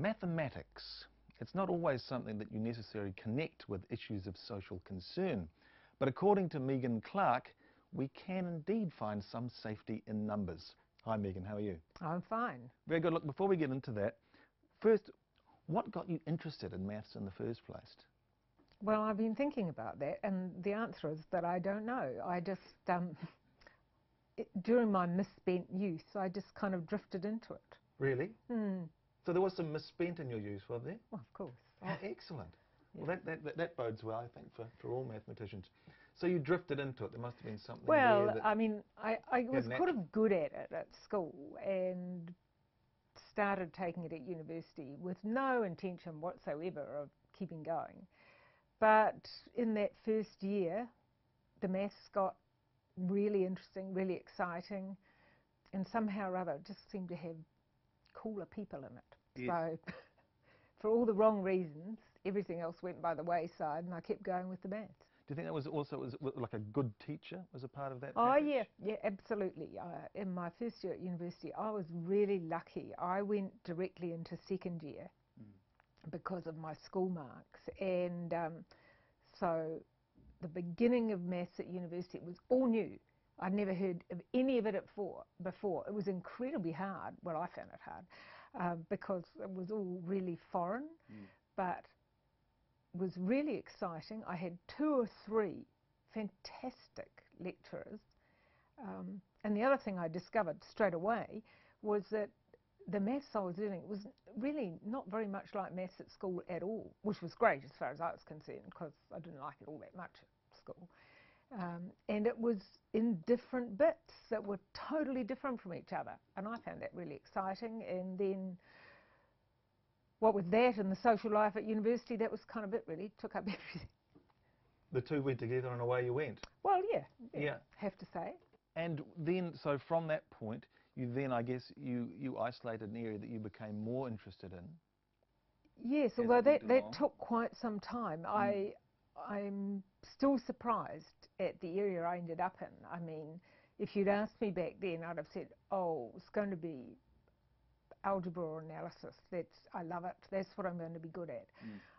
Mathematics. It's not always something that you necessarily connect with issues of social concern. But according to Clarke, we can indeed find some safety in numbers. Hi Megan, how are you? I'm fine. Very good. Look, before we get into that, first, what got you interested in maths in the first place? Well, I've been thinking about that, and the answer is that I don't know. I just, during my misspent youth, I just kind of drifted into it. Really? Hmm. So there was some misspent in your youth, was there? Well, of course. Oh, excellent. Yeah. Well, that bodes well, I think, for all mathematicians. So you drifted into it. There must have been something Well, there that I mean, I was kind of good at it at school and started taking it at university with no intention whatsoever of keeping going. But in that first year, the maths got really interesting, really exciting, and somehow or other it just seemed to have cooler people in it. Yes. So for all the wrong reasons, everything else went by the wayside and I kept going with the maths. Do you think that was like a good teacher was a part of that Oh package? yeah, absolutely. In my first year at university, I was really lucky. I went directly into second year because of my school marks, and so the beginning of maths at university was all new. I'd never heard of any of it before. It was incredibly hard. Well, I found it hard because it was all really foreign, but it was really exciting. I had 2 or 3 fantastic lecturers, and the other thing I discovered straight away was that the maths I was learning was really not very much like maths at school at all, which was great as far as I was concerned because I didn't like it all that much at school. And it was in different bits that were totally different from each other, and I found that really exciting. And then what with that and the social life at university, that was kind of it really, took up everything. The two went together and away you went? Well, yeah. Have to say. And then, so from that point, you then, I guess, you isolated an area that you became more interested in. Yes, although that took quite some time. I'm still surprised at the area I ended up in. I mean, if you'd asked me back then, I'd have said, oh, it's going to be algebra or analysis. I love it. That's what I'm going to be good at.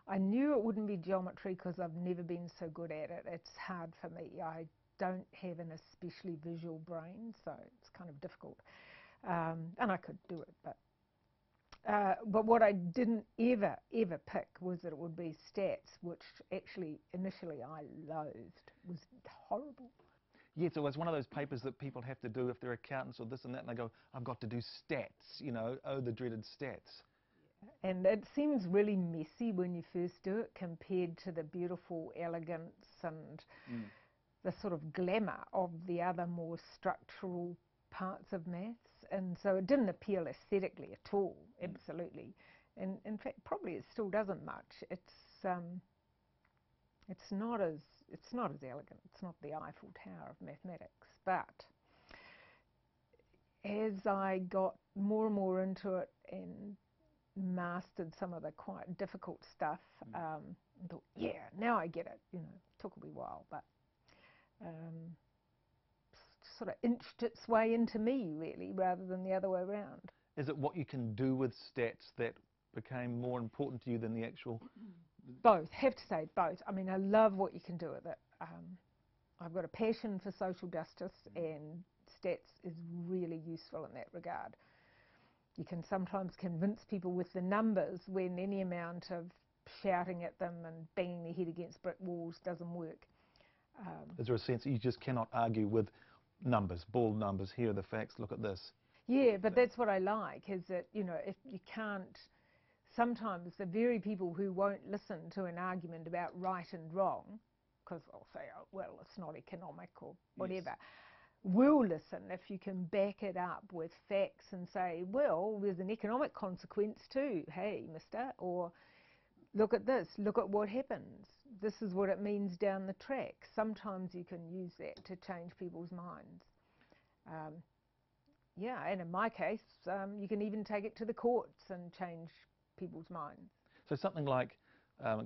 I knew it wouldn't be geometry because I've never been so good at it. It's hard for me. I don't have an especially visual brain, so it's kind of difficult. And I could do it, but what I didn't ever pick was that it would be stats, which actually initially I loathed. It was horrible. Yes, it was one of those papers that people have to do if they're accountants or this and that, and they go, I've got to do stats, you know, oh, the dreaded stats. And it seems really messy when you first do it compared to the beautiful elegance and the sort of glamour of the other more structural parts of maths, and so it didn't appeal aesthetically at all, absolutely. And in fact, probably it still doesn't much. It's not as elegant. It's not the Eiffel Tower of mathematics. But as I got more and more into it and mastered some of the quite difficult stuff, I thought, yeah, now I get it. You know, it took a wee while, but sort of inched its way into me, really, rather than the other way around. Is it what you can do with stats that became more important to you than the actual? Both, have to say both. I mean, I love what you can do with it. I've got a passion for social justice, and stats is really useful in that regard. You can sometimes convince people with the numbers when any amount of shouting at them and banging their head against brick walls doesn't work. Is there a sense that you just cannot argue with numbers, bald numbers, here are the facts, look at this? Yeah, but that's what I like, is that, you know, if you can't, sometimes the very people who won't listen to an argument about right and wrong, because they'll say, oh, well, it's not economic or whatever, will listen if you can back it up with facts and say, well, there's an economic consequence too, hey, mister, or look at this, look at what happens. This is what it means down the track. Sometimes you can use that to change people's minds. Yeah, and in my case, you can even take it to the courts and change people's minds. So something like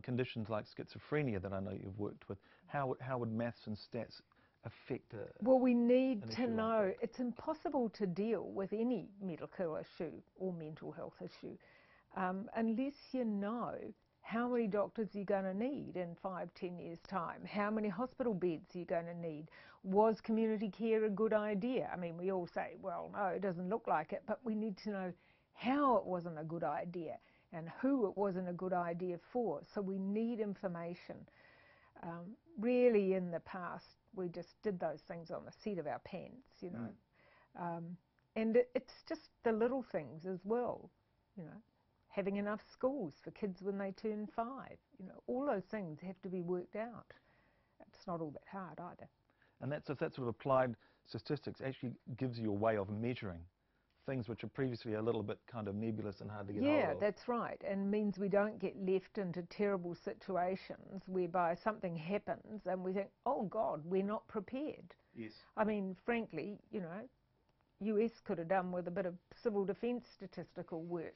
conditions like schizophrenia that I know you've worked with, how would maths and stats affect well, we need to know. It's impossible to deal with any medical issue or mental health issue unless you know how many doctors you're going to need in 5-10 years' time, how many hospital beds you're going to need. Was community care a good idea? I mean, we all say, well, no, it doesn't look like it, but we need to know how it wasn't a good idea and who it wasn't a good idea for. So we need information. Really, in the past, we just did those things on the seat of our pants, you know. And it's just the little things as well, you know. Having enough schools for kids when they turn 5, you know, all those things have to be worked out. It's not all that hard either. And that sort of applied statistics actually gives you a way of measuring things which are previously a little bit kind of nebulous and hard to get hold of. Yeah, that's right, and means we don't get left into terrible situations whereby something happens and we think, oh God, we're not prepared. Yes. I mean, frankly, you know, US could have done with a bit of civil defence statistical work.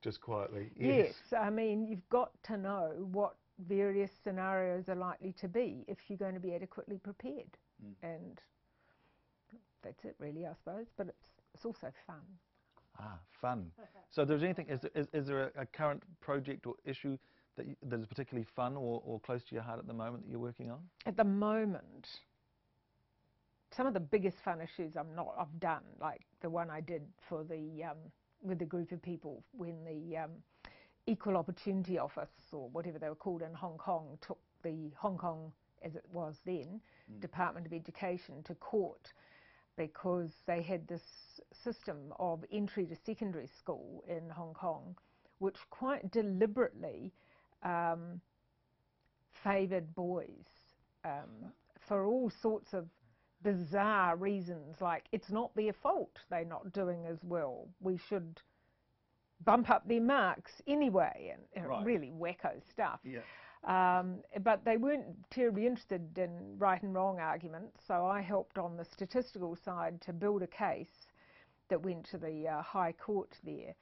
Just quietly. Yes, I mean, you've got to know what various scenarios are likely to be if you're going to be adequately prepared. And that's it really, I suppose, but it's also fun. Ah, fun. So there's anything, is there a current project or issue that is particularly fun or close to your heart at the moment that you're working on? At the moment, some of the biggest fun issues I've done, like the one I did for the with the group of people when the Equal Opportunity Office, or whatever they were called in Hong Kong, took the Hong Kong, as it was then, Department of Education to court because they had this system of entry to secondary school in Hong Kong which quite deliberately favoured boys for all sorts of bizarre reasons, like it's not their fault they're not doing as well, we should bump up their marks anyway, and right. Really wacko stuff. Yeah. But they weren't terribly interested in right and wrong arguments, so I helped on the statistical side to build a case that went to the High Court there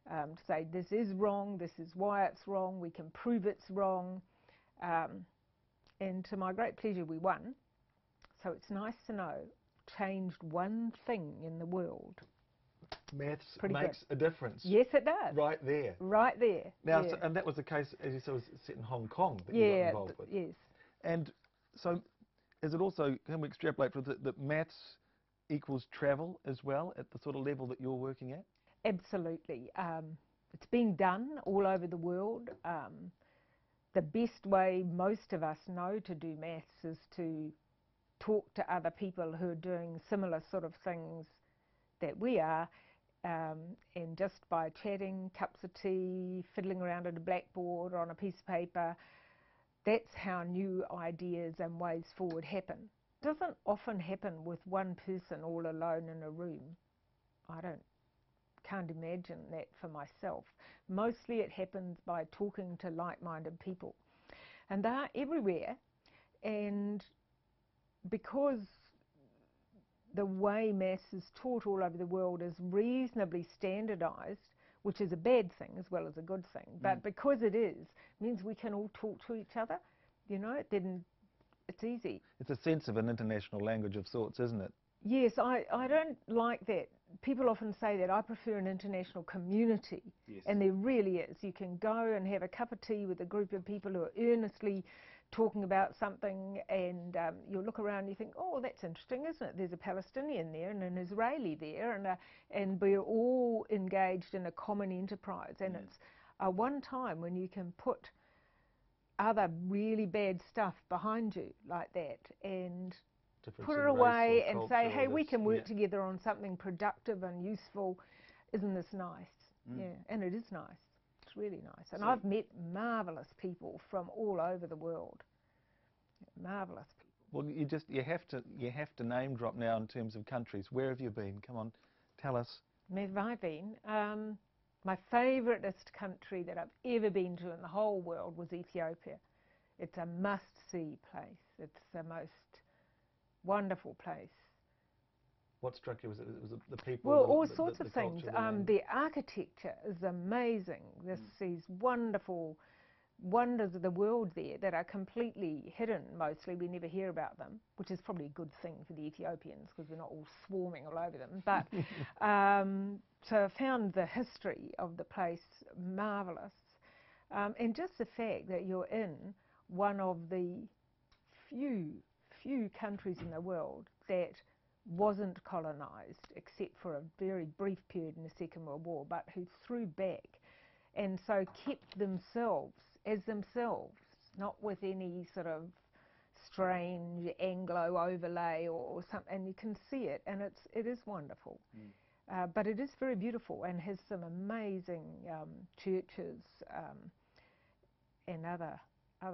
to say this is wrong, this is why it's wrong, we can prove it's wrong, and to my great pleasure we won. So it's nice to know, changed one thing in the world. Maths Pretty makes good. a difference. Yes, it does. Right there. Right there. Now, yeah. so, and that was the case, as you said, was set in Hong Kong that you got involved with. Yes. And so, is it also, can we extrapolate from that maths equals travel as well at the sort of level that you're working at? Absolutely. It's being done all over the world. The best way most of us know to do maths is to talk to other people who are doing similar sort of things that we are, and just by chatting, cups of tea, fiddling around at a blackboard or on a piece of paper, that's how new ideas and ways forward happen. It doesn't often happen with one person all alone in a room. Can't imagine that for myself. Mostly it happens by talking to like-minded people, and they are everywhere. And because the way maths is taught all over the world is reasonably standardised, which is a bad thing as well as a good thing, but because it is, means we can all talk to each other, you know, then it's easy. It's a sense of an international language of sorts, isn't it? Yes, I don't like that. People often say that I prefer an international community, yes. And there really is. You can go and have a cup of tea with a group of people who are earnestly talking about something, and you look around and you think, oh, that's interesting, isn't it? There's a Palestinian there and an Israeli there, and we're all engaged in a common enterprise. And it's one time when you can put other really bad stuff behind you like that and put it away and say, hey, we can work together on something productive and useful. Isn't this nice? Yeah, and it is nice. It's really nice. And I've met marvellous people from all over the world. Marvellous people. Well, you have to name drop now in terms of countries. Where have you been? Come on, tell us. Where have I been? My favouriteest country that I've ever been to in the whole world was Ethiopia. It's a must-see place. It's the most wonderful place. What struck you? Was it the people? Well, all sorts of things. Culture, the architecture is amazing. These wonderful wonders of the world there that are completely hidden mostly. We never hear about them, which is probably a good thing for the Ethiopians because we're not all swarming all over them. But so I found the history of the place marvellous. And just the fact that you're in one of the few countries in the world that wasn't colonised except for a very brief period in the Second World War, but who threw back and so kept themselves as themselves, not with any sort of strange Anglo overlay or something. And you can see it, and it is wonderful. But it is very beautiful and has some amazing churches and other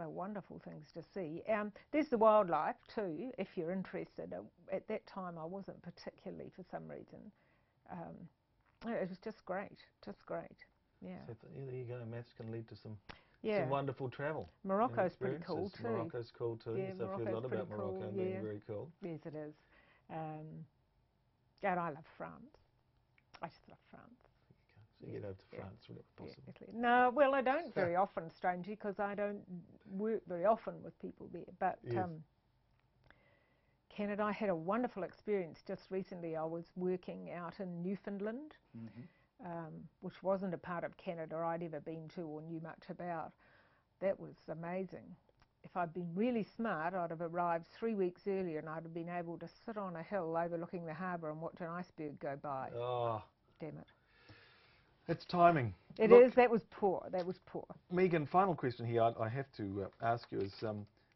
wonderful things to see. There's the wildlife too, if you're interested. At that time I wasn't particularly, for some reason. It was just great, yeah. So there you go, maths can lead to some Yeah. wonderful travel. Morocco's pretty cool too. Morocco's cool too. Yeah, So I've heard a lot about Morocco cool, being very cool. Yes, it is. And I love France. I just love France. So you get over to France whenever possible. Yeah, no, well, I don't very often, strangely, because I don't work very often with people there. But yes. Canada, I had a wonderful experience just recently. I was working out in Newfoundland, which wasn't a part of Canada I'd ever been to or knew much about. That was amazing. If I'd been really smart, I'd have arrived 3 weeks earlier and I'd have been able to sit on a hill overlooking the harbour and watch an iceberg go by. Oh. Damn it. It's timing. It is. That was poor. Megan, final question here I have to ask you is,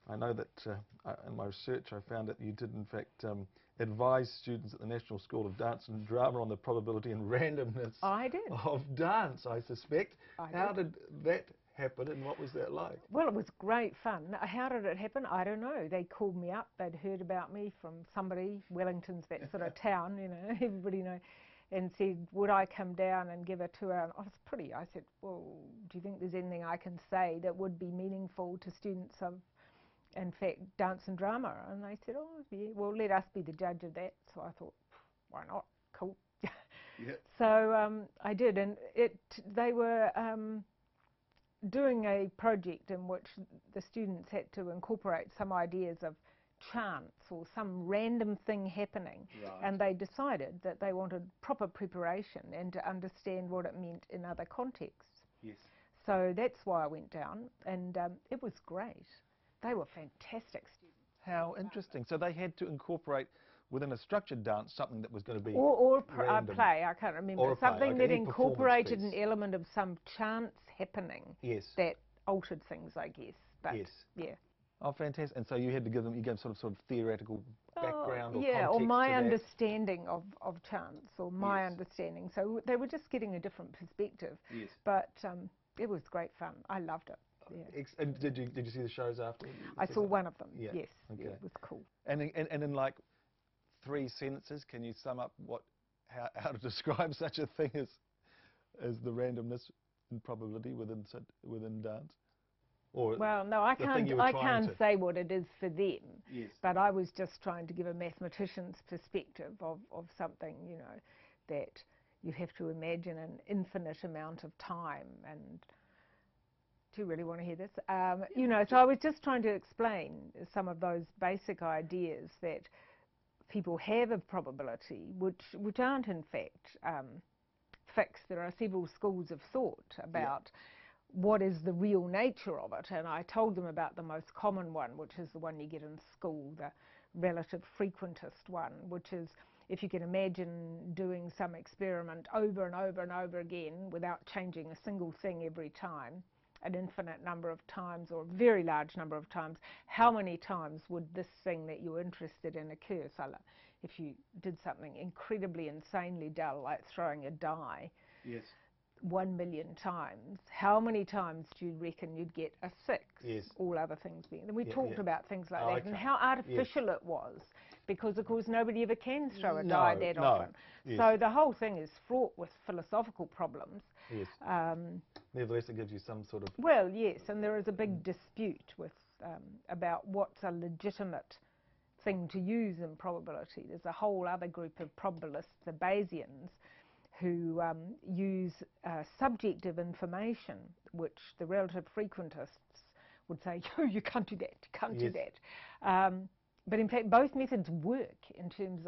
I know that in my research I found that you did in fact advise students at the National School of Dance and Drama on the probability and randomness of dance, I suspect. How did that happen and what was that like? Well, it was great fun. How did it happen? I don't know. They called me up. They'd heard about me from somebody. Wellington's that sort of town, you know, everybody knows. And said, would I come down and give a tour? And I said, well, do you think there's anything I can say that would be meaningful to students of, in fact, dance and drama? And they said, oh, yeah, well, let us be the judge of that. So I thought, why not? Cool. Yeah. So I did, and they were doing a project in which the students had to incorporate some ideas of chance or some random thing happening, and they decided that they wanted proper preparation and to understand what it meant in other contexts. Yes. So that's why I went down, and it was great. They were fantastic students. How interesting. So they had to incorporate within a structured dance something that was going to be or a play, I can't remember. Or something play, that incorporated an element of some chance happening that altered things, I guess. But yeah. Oh, fantastic. And so you had to give them, you gave sort of theoretical background or context or my to understanding of chance, or my understanding. So they were just getting a different perspective. Yes. But it was great fun. I loved it. Yeah. And did you see the shows after? I saw one of them. Yeah. Yes. Okay. Yeah, it was cool. And in like 3 sentences, can you sum up how to describe such a thing as the randomness and probability within dance? Or well, no, I can't say what it is for them. Yes. But I was just trying to give a mathematician's perspective of something, you know, that you have to imagine an infinite amount of time. And do you really want to hear this? You know, so I was just trying to explain some of those basic ideas that people have of probability, which aren't in fact fixed. There are several schools of thought about what is the real nature of it, and I told them about the most common one, which is the one you get in school, the relative frequentist one, which is if you can imagine doing some experiment over and over and over again without changing a single thing every time, an infinite number of times or a very large number of times, how many times would this thing that you're interested in occur? So if you did something incredibly insanely dull, like throwing a die, 1 million times, how many times do you reckon you'd get a 6? Yes. All other things being. And we talked about things like that and okay. how artificial it was, because of course nobody ever can throw a die that No. often. Yes. So the whole thing is fraught with philosophical problems. Yes. Nevertheless, it gives you some sort of... Well, yes, and there is a big dispute with about what's a legitimate thing to use in probability. There's a whole other group of probabilists, the Bayesians, who use subjective information, which the relative frequentists would say, you can't do that, you can't do Yes. that. But in fact, both methods work in terms